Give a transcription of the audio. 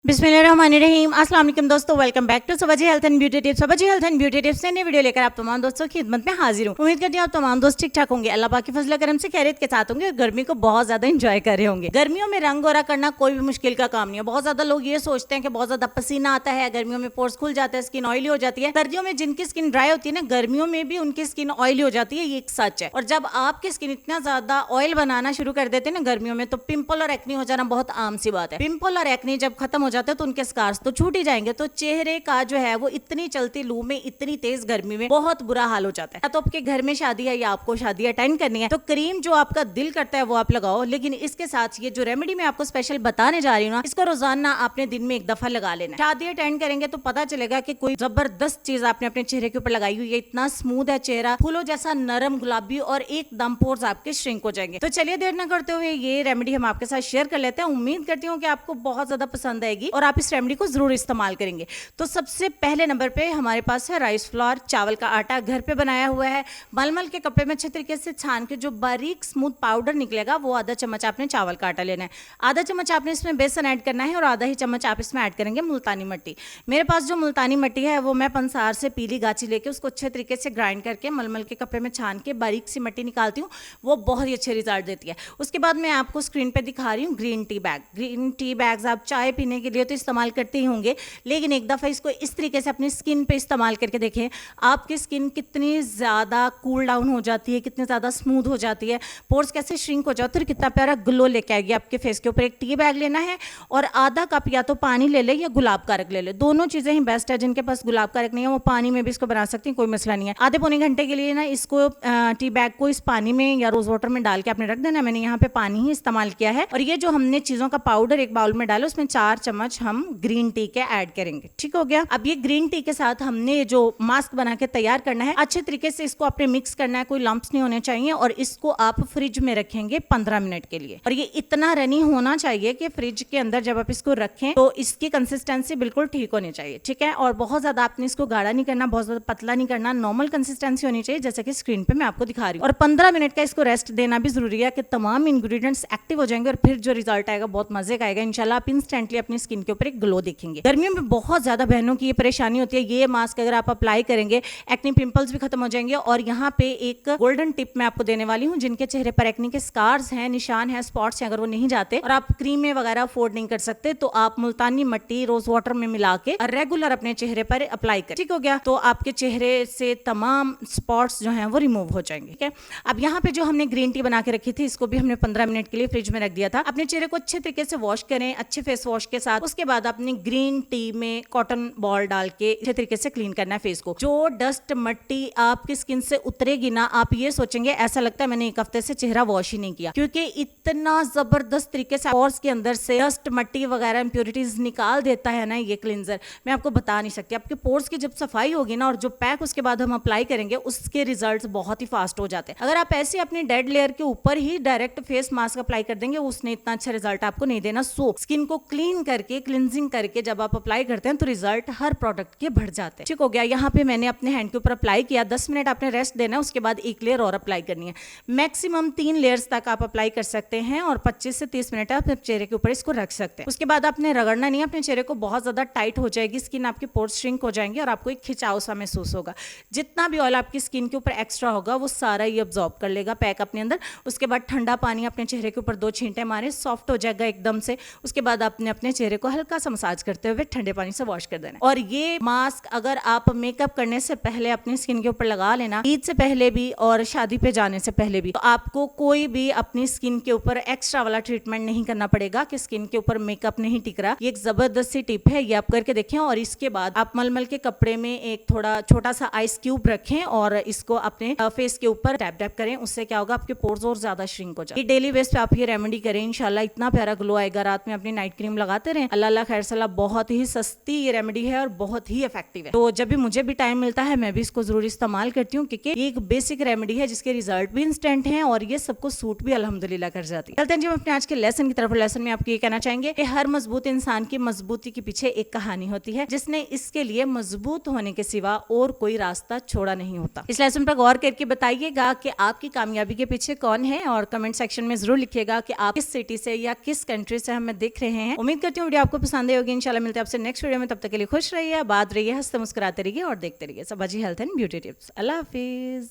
बिस्मिल्लाहिर्रहमानिर्रहीम। अस्सलाम वालेकुम दोस्तों, welcome back to Sabaji health and beauty tips. Sabaji health and beauty tips से नई वीडियो लेकर आप तमाम दोस्तों की खिदमत में हाजिर हूँ। उम्मीद करती हूँ आप तमाम दोस्त ठीक ठाक होंगे, अल्लाह पाक की फजल करम से खैरियत के साथ होंगे और गर्मी को बहुत ज्यादा एंजॉय कर रहे होंगे। गर्मियों में रंग गोरा करना कोई भी मुश्किल का काम नहीं है। बहुत ज्यादा लोग ये सोचते हैं कि बहुत ज्यादा पसीना आता है, गर्मियों में पोर्स खुल जाता है, स्किन ऑयली हो जाती है। सर्दियों में जिनकी स्किन ड्राई होती है ना, गर्मियों में भी उनकी स्किन ऑयली हो जाती है, ये एक सच है। और जब आपकी स्किन इतना ज्यादा ऑयल बनाना शुरू कर देते हैं ना गर्मियों में, तो पिंपल और एक्नी हो जाना बहुत आम सी बात है। पिंपल और एक्नी जब खत्म हो जाते हैं तो उनके स्कार्स तो छूट ही जाएंगे, तो चेहरे का जो है वो इतनी चलती लू में, इतनी तेज गर्मी में बहुत बुरा हाल हो जाता है। तो आपके घर में शादी है या आपको शादी अटेंड करनी है, तो क्रीम जो आपका दिल करता है वो आप लगाओ, लेकिन इसके साथ ये जो रेमेडी मैं आपको स्पेशल बताने जा रही हूँ ना, इसको रोजाना आपने दिन में एक दफा लगा लेना। शादी अटेंड करेंगे तो पता चलेगा कि कोई जबरदस्त चीज आपने अपने चेहरे के ऊपर लगाई हुई है। इतना स्मूथ है चेहरा, फूलों जैसा नरम गुलाबी, और एकदम पोर्स आपके श्रिंक हो जाएंगे। तो चलिए देर न करते हुए ये रेमेडी हम आपके साथ शेयर कर लेते हैं। उम्मीद करती हूँ कि आपको बहुत ज्यादा पसंद आएगी और आप इस रेमेडी को जरूर इस्तेमाल करेंगे। तो सबसे पहले नंबर पे हमारे पास है राइस फ्लोर, चावल का आटा घर पे बनाया हुआ है। मलमल के कपड़े में अच्छे तरीके से छान के जो बारीक स्मूथ पाउडर निकलेगा वो आधा चम्मच आपने चावल का आटा लेना है। आधा चम्मच आपने इसमें बेसन ऐड करना है और आधा ही चम्मच आप इसमें ऐड करेंगे मुल्तानी मिट्टी। मेरे पास जो मुल्तानी मिट्टी है वो मैं पंसार से पीली गाची लेके उसको अच्छे तरीके से ग्राइंड करके मलमल के कपड़े में छान के बारीक सी मिट्टी निकालती हूँ, वो बहुत ही अच्छे रिजल्ट देती है। उसके बाद मैं आपको स्क्रीन पे दिखा रही हूँ green tea bag. Green tea bags आप चाय पीने के लिए तो इस्तेमाल करते ही होंगे, लेकिन एक दफ़ा इसको इस तरीके से अपनी स्किन पे इस्तेमाल करके देखें, आपकी स्किन कितनी ज़्यादा कूल डाउन हो जाती है, कितनी ज़्यादा स्मूथ हो जाती है, पोर्स कैसे श्रिंक हो जाते हैं और कितना प्यारा ग्लो लेके आएगी आपके फेस के ऊपर। एक टी बैग लेना है और आधा कप या तो पानी ले ले या गुलाब का रख ले ले, दोनों चीज़ें ही बेस्ट है। जिनके पास गुलाब का रख नहीं है वो पानी में भी इसको बना सकती हैं, कोई मसला नहीं है। आधे पौने घंटे के लिए ना इसको टी बैग को इस पानी में या रोज वाटर में डाल के आपने रख देना। मैंने यहाँ पे पानी ही इस्तेमाल किया है। और ये जो हमने चीज़ों का पाउडर एक बाउल में डाला, उसमें 4 चम्मच हम ग्रीन टी के ऐड करेंगे। ठीक हो गया। अब ये ग्रीन टी के साथ हमने जो मास्क बना के तैयार करना है, अच्छे तरीके से इसको आपने मिक्स करना है, कोई लंप्स नहीं होने चाहिए। और इसको आप फ्रिज में रखेंगे 15 मिनट के लिए। और ये इतना रनी होना चाहिए कि फ्रिज के अंदर जब आप इसको रखें तो इसकी कंसिस्टेंसी बिल्कुल ठीक होनी चाहिए। ठीक है। और बहुत ज्यादा आपने इसको गाढ़ा नहीं करना, बहुत ज्यादा पतला नहीं करना, नॉर्मल कंसिस्टेंसी होनी चाहिए जैसे कि स्क्रीन पे मैं आपको दिखा रही हूँ। और 15 मिनट का इसको रेस्ट देना भी जरूरी है कि तमाम इंग्रेडिएंट्स एक्टिव हो जाएंगे और फिर जो रिजल्ट आएगा बहुत मजे का आएगा इंशाल्लाह। आप इंस्टेंटली अपनी स्किन के ऊपर एक ग्लो देखेंगे। गर्मियों में बहुत ज्यादा बहनों की ये परेशानी होती है। ये मास्क अगर आप अप्लाई करेंगे, एक्नी पिंपल्स भी खत्म हो जाएंगे। और यहाँ पे एक गोल्डन टिप मैं आपको देने वाली हूँ, जिनके चेहरे पर एक्नी के स्कार्स हैं, निशान हैं, स्पॉट्स हैं, अगर वो नहीं जाते और आप क्रीमें वगैरह अफोर्ड नहीं कर सकते, तो आप मुल्तानी मिट्टी रोज वाटर में मिला के रेगुलर अपने चेहरे पर अप्लाई करें। ठीक हो गया। तो आपके चेहरे से तमाम स्पॉट्स जो हैं वो रिमूव हो जाएंगे। ठीक है। अब यहाँ पे जो हमने ग्रीन टी बना के रखी थी, इसको भी हमने 15 मिनट के लिए फ्रिज में रख दिया था। अपने चेहरे को अच्छे तरीके से वॉश करें, अच्छे फेस वॉश के साथ। उसके बाद अपनी ग्रीन टी में कॉटन बॉल डाल के अच्छे तरीके से क्लीन करना है फेस को। जो डस्ट मट्टी आपकी स्किन से उतरेगी ना, आप ये सोचेंगे ऐसा लगता है मैंने एक हफ्ते से चेहरा वॉश ही नहीं किया, क्योंकि इतना जबरदस्त तरीके से पोर्स के अंदर से डस्ट मट्टी वगैरह इंप्योरिटीज निकाल देता है ना ये क्लींजर, मैं आपको बता नहीं सकती। आपके पोर्स की जब सफाई होगी ना, और जो पैक उसके बाद हम अप्लाई करेंगे, उसके रिजल्ट्स बहुत ही फास्ट हो जाते हैं। अगर आप ऐसे अपनी डेड लेयर के ऊपर ही डायरेक्ट फेस मास्क अप्लाई कर देंगे, उसने इतना अच्छा रिजल्ट आपको नहीं देना। सो स्किन को क्लीन करके, क्लिनजिंग करके जब आप अप्लाई करते हैं तो रिजल्ट हर प्रोडक्ट के बढ़ जाते हैं। ठीक हो गया। यहाँ पे मैंने अपने हैंड के ऊपर अप्लाई किया, 10 मिनट आपने रेस्ट देना है, उसके बाद एक लेयर और अप्लाई करनी है। मैक्सिमम 3 लेयर्स तक आप अप्लाई कर सकते हैं और 25 से 30 मिनट आप चेहरे के ऊपर इसको रख सकते हैं। उसके बाद आपने रगड़ना नहीं है अपने चेहरे को, बहुत ज्यादा टाइट हो जाएगी स्किन, आपकी पोर्स श्रिंक हो जाएंगे और आपको एक खिंचाव सा महसूस होगा। जितना भी ऑयल आपकी स्किन के ऊपर एक्स्ट्रा होगा वो सारा ही अब्सॉर्ब कर लेगा पैक अपने अंदर। उसके बाद ठंडा पानी अपने चेहरे के ऊपर 2 छींटे मारे, सॉफ्ट हो जाएगा एकदम से। उसके बाद आपने अपने चेहरे को हल्का सा मसाज करते हुए ठंडे पानी से वॉश कर देना। और ये मास्क अगर आप मेकअप करने से पहले अपनी स्किन के ऊपर लगा लेना, ईद से पहले भी और शादी पे जाने से पहले भी, तो आपको कोई भी अपनी स्किन के ऊपर एक्स्ट्रा वाला ट्रीटमेंट नहीं करना पड़ेगा कि स्किन के ऊपर मेकअप नहीं टिक रहा। ये एक जबरदस्त सी टिप है, ये आप करके देखें। और इसके बाद आप मलमल के कपड़े में एक थोड़ा छोटा सा आइस क्यूब रखें और इसको अपने फेस के ऊपर टैप टैप करें। उससे क्या होगा, आपके पोर्स और ज्यादा श्रिंक हो जाए। ये डेली बेस पे आप ये रेमेडी करें, इंशाल्लाह इतना प्यारा ग्लो आएगा। रात में अपनी नाइट क्रीम लगाते रहें। अल्लाह अल्लाह खैर सलाह। बहुत ही सस्ती ये रेमेडी है और बहुत ही इफेक्टिव है। तो जब भी मुझे भी टाइम मिलता है मैं भी इसको जरूर इस्तेमाल करती हूँ, क्योंकि एक बेसिक रेमेडी है जिसके रिजल्ट भी इंस्टेंट हैं और ये सबको सूट भी अल्हम्दुलिल्लाह कर जाती है। चलते हैं जी हम अपने आज के लेसन की तरफ। लेसन में आपको ये कहना चाहेंगे कि हर मजबूत इंसान की मजबूती के पीछे एक कहानी होती है, जिसने इसके लिए मजबूत होने के सिवा और कोई रास्ता छोड़ा नहीं होता। इस लेसन पर गौर करके बताइएगा कि आपकी कामयाबी के पीछे कौन है, और कमेंट सेक्शन में जरूर लिखिएगा कि आप किस सिटी से या किस कंट्री से हमें देख रहे हैं। उम्मीद करती हूँ वीडियो आपको पसंद आई होगी। इंशाल्लाह मिलते हैं आपसे नेक्स्ट वीडियो में, तब तक के लिए खुश रहिए, आबाद रहिए, हंसते मुस्कुराते रहिए और देखते रहिए Sabaji health and beauty tips. अल्लाह हाफिज।